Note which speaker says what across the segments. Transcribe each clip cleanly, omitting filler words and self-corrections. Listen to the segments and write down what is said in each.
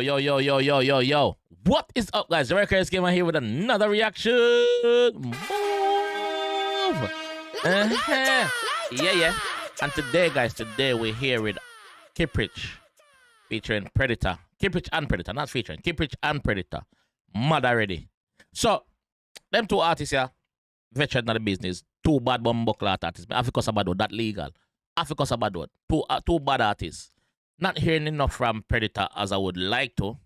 Speaker 1: Yo. What is up, guys? JAMAICA'S came here with another reaction. Move. Yeah. And today, guys, we're here with Kiprich featuring Preditor. Kiprich and Preditor, not featuring. Kiprich and Preditor. Mad already. So, them two artists here, veteran of the business, two bad bumbuckler artists. Africa Sabado, that legal. Africa Sabado, two bad artists. Not hearing enough from Preditor as I would like to.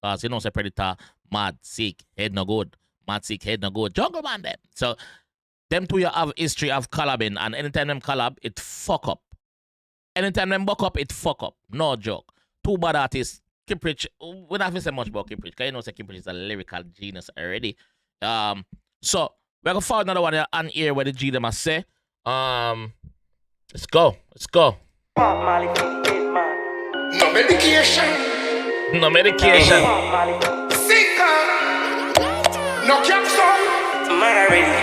Speaker 1: Because you know, say Preditor, mad, sick, head no good. Mad, sick, head no good. Jungle man them. So, them two you have history of collabing, and anytime them collab, it fuck up. Anytime them buck up, it fuck up. No joke. Two bad artists. Kiprich, we don't have to say much about Kiprich, because you know, say Kiprich is a lyrical genius already. So, we're going to find another one here on here where the G them say. Let's go.
Speaker 2: No medication. Sicker. No capsule.
Speaker 3: Mad already.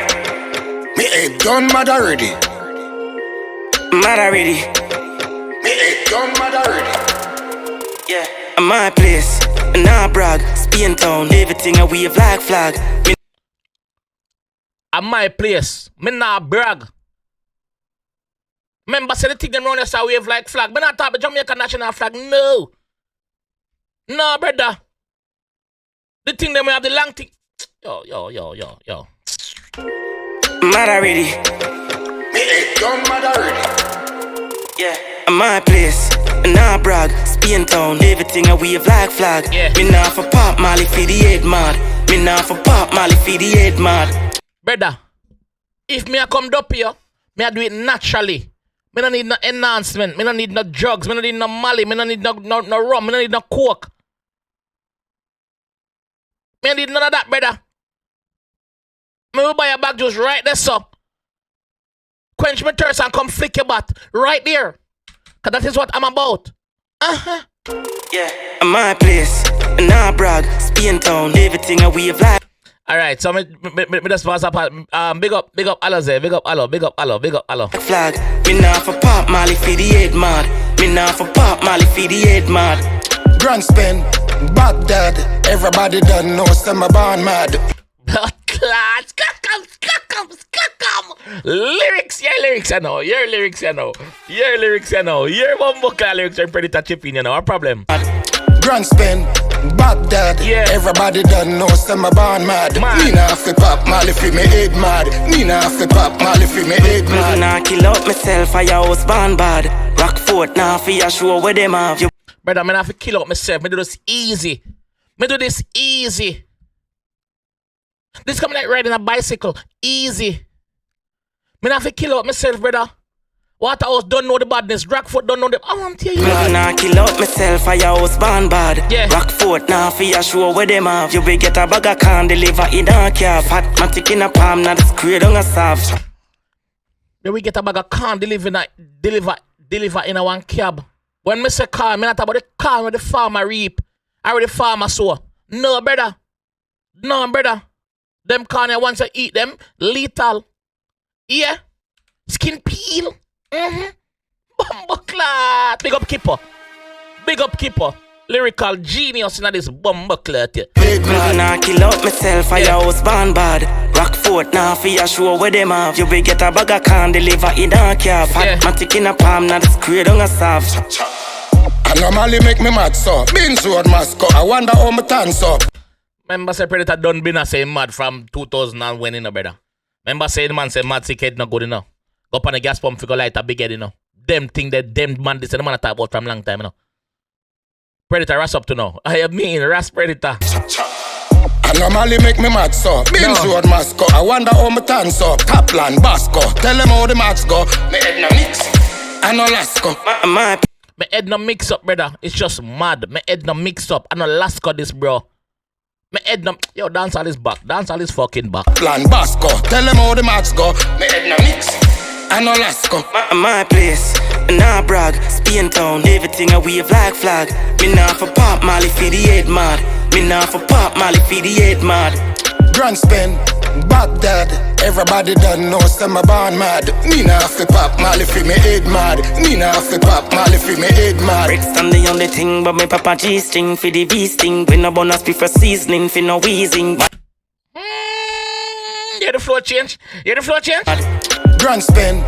Speaker 2: Me ain't done mad already. Me ain't done mad already.
Speaker 3: Yeah, I'm my place. And I brag. Spain town. Everything I wave like flag.
Speaker 1: At my place, me not brag. Remember, say the thing them round here say wave like flag. Me not talk about Jamaica national flag. No, brother. The thing them we have the long thing. Yo.
Speaker 3: Mad already.
Speaker 2: Me ain't done mad already.
Speaker 3: Yeah, I'm my place. And I brag. Spain town. Everything I wave like flag.
Speaker 1: Yeah.
Speaker 3: Me not for pop Molly for the head mad. Me not for pop Molly for the head mad.
Speaker 1: Brother, if me a come up here, me a do it naturally. Me no need no enhancement. Me no need no drugs. Me no need no Molly. Me no need no rum. Me no need no coke. Me no need none of that, brother. Me will buy a bag just right there, so. Quench my thirst and come flick your butt. Right there. Because that is what I'm about.
Speaker 3: Yeah, I'm my place. And I brag. Spain town. Everything I wave like.
Speaker 1: Alright, so me just pass up. Big up 𝐑𝐄𝐂𝐓𝐈𝐎𝐍. Big up alo.
Speaker 3: Flag. Me not for pop Molly for the head mad. Me not for pop Molly for the head mad.
Speaker 2: Grand spin, Baghdad. Everybody done know some born mad.
Speaker 1: Class, lyrics, your lyrics, you know. Your bumbuckler lyrics are Preditor chipping, you know. What problem?
Speaker 2: Grand spin, Baghdad.
Speaker 1: Yeah.
Speaker 2: Everybody done know some born mad. Me nah fi pop Molly fi me head mad. Me nah fi pop Molly fi me head
Speaker 3: Me
Speaker 2: mad.
Speaker 3: nah kill out myself, I house born bad. Rockfort now for your show where them have you.
Speaker 1: Brother, me not fi kill out myself. Me do this easy. This come like riding a bicycle. Easy. Me not fi kill out myself, brother. Waterhouse don't know the badness. Rockfort don't know the. I want to tell you.
Speaker 3: Me nah kill out myself, I house born bad.
Speaker 1: Yeah.
Speaker 3: Rockfort now for your show where them have you. We get a bag of can deliver in a cab. Hot matic in a palm, now the screw down a salve.
Speaker 1: Then we get a bag of can deliver in a one cab. When me say car, me not talk about the car where the farmer reap or where the farmer sow. No, brother. Them can once I eat them, lethal. Yeah. Skin peel. Bumbuckler. Big up Kipper. Lyrical genius in this bumbuckler.
Speaker 3: Me nah kill out myself, I house born bad. Rockfort now for your show where them have you. We get a bag of can deliver in a cab. Hot matic in a palm, now the screw down a salve.
Speaker 2: I normally make me mad so. Beans road mascot. I wonder how my turns up.
Speaker 1: Remember say Preditor done been a say mad from 2001 in a brother. Remember say the man say mad sick head not good enough. Go up on the gas pump figure light a big head, you know. Them thing that them man this and the man I talk about from long time, you know. Preditor ras up to now. I mean ras Preditor.
Speaker 2: I normally make me mad so. Beans road mascot. I wonder how my turns up. Tapland, Basco. Tell them how the match go. Me head no mix. I no Lasco.
Speaker 1: Me head no mix up, brother. It's just mad. Me head no mix up. I no Lasco this, bro. Me head no. Yo, dance all is back. Dance all is fucking back.
Speaker 2: Plan Basco. Tell them how the match go. Me head no mix. I no Lasco.
Speaker 3: My place. And I brag. Spain town. Everything I wave like flag. Me not for pop Molly for the head mad. Me not for pop Molly for the head mad.
Speaker 2: Grand spin, Baghdad. Everybody done know say me born mad. Me nah fi pop Molly fi me head mad. Me nah fi pop Molly fi me head mad.
Speaker 3: Brixton the only thing, but me papa G-string for the V-sting. When no bonus be for seasoning, for no wheezing.
Speaker 1: Yeah, the flow change. Yeah, the flow change.
Speaker 2: Grand spin,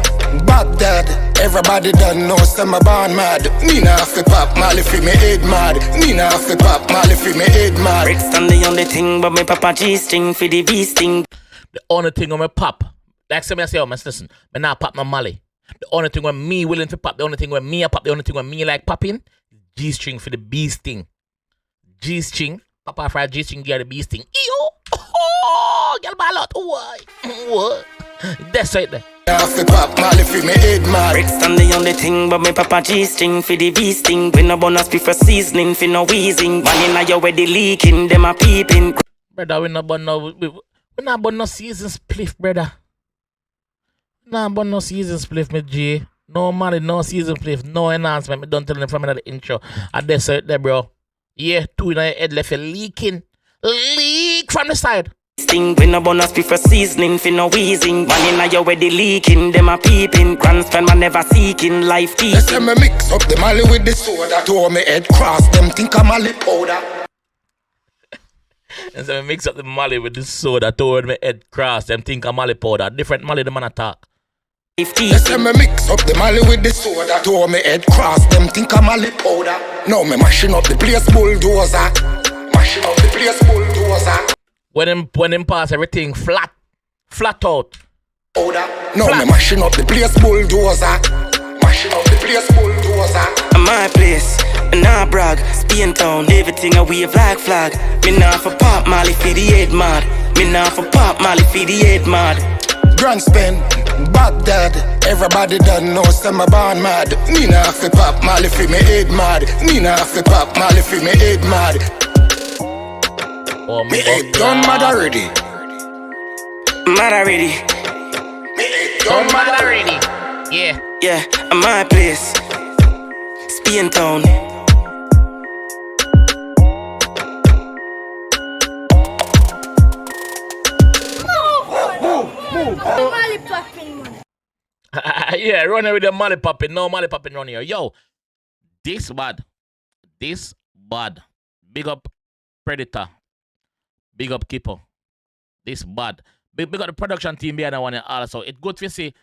Speaker 2: Baghdad. Everybody done know say me born mad. Me nah fi pop Molly fi me head mad. Me nah fi pop Molly fi me head mad.
Speaker 3: Brixton the only thing, but me papa G-string for the V-sting.
Speaker 1: The only thing on my pop, like some I say, man, listen, me not pop no Molly. The only thing when me willing to pop, the only thing when me I pop, the only thing when me like popping, G-string for the B sting. G-string, papa for G-string, get the B sting. Ew, oh, get my lot. What? That's right there.
Speaker 3: Brixton the only thing, but me papa G-string for the V-sting. When no bonus be for seasoning, for no wheezing. One in a your way the leaking, them a peeping.
Speaker 1: Brother, we not burn no season spliff, brother. Nah, but no season spliff, me G. No money, no season spliff, no enhancement. Me don't tell them from another intro. I just said there, bro. Yeah, two in your head left leaking. Leak from the side.
Speaker 3: Sting when no bonus be for seasoning, for no wheezing. One in a your way the leaking, them a peeping. Grand spend man never seeking, life teaching.
Speaker 2: They say me mix up the Molly with the soda. To me head cross, them think I'm Molly powder.
Speaker 1: And so I mix up the Molly with the soda toward my head cross. Them think I'm Molly powder. Different Molly the man attack.
Speaker 2: They say me mix up the Molly with the soda. To me head cross. Them think I'm Molly powder. Now me mashing up the place bulldozer. Mashing up the place bulldozer.
Speaker 1: When them pass everything flat out.
Speaker 2: Powder. Now me mashing up the place bulldozer. Mashing up the place bulldozer.
Speaker 3: My place. Nah brag, Spain town, everything a wave like flag. Me nah for pop Molly for the head mad. Me nah for pop Molly for the head mad.
Speaker 2: Grand spin, Baghdad. Everybody done know say me born mad. Me nah fi pop Molly fi me head mad. Me nah fi pop Molly fi me head mad.
Speaker 1: Oh,
Speaker 2: me head done mad already.
Speaker 3: Mad already.
Speaker 2: Me head done mad already.
Speaker 1: Yeah.
Speaker 3: Yeah, my place. Spain town.
Speaker 4: Molly popping, man.
Speaker 1: Yeah, running with the Molly popping. No Molly popping run here. Yo, this bad. This bad. Big up Preditor. Big up Keeper. This bad. Big up the production team behind that one also. It's good to see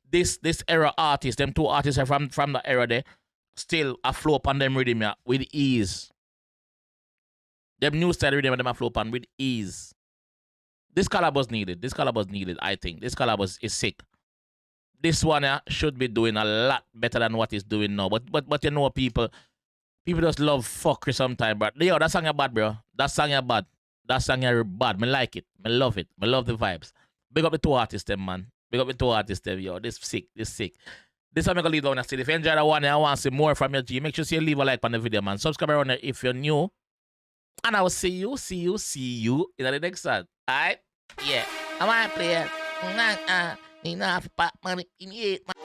Speaker 1: this era artists, them two artists are from the era there, still a flow upon them rhythm yeah, with ease. Them new style rhythm them a flow upon with ease. This collab was needed. This collab was needed, I think. This collab is sick. This one should be doing a lot better than what it's doing now. But you know people just love fuckery sometimes, bro. Yo, that song is bad, bro. That song is bad. That song is bad. Me like it. Me love it. Me love the vibes. Big up the two artists, them, man. Big up the two artists, them, yo. This sick. This sick. This I'm going to leave down still. If you enjoyed that one and I want to see more from your G, make sure you leave a like on the video, man. Subscribe around there if you're new. And I will see you in the next one. Alright? Yeah. I'm a player. You know, pop money in it, man.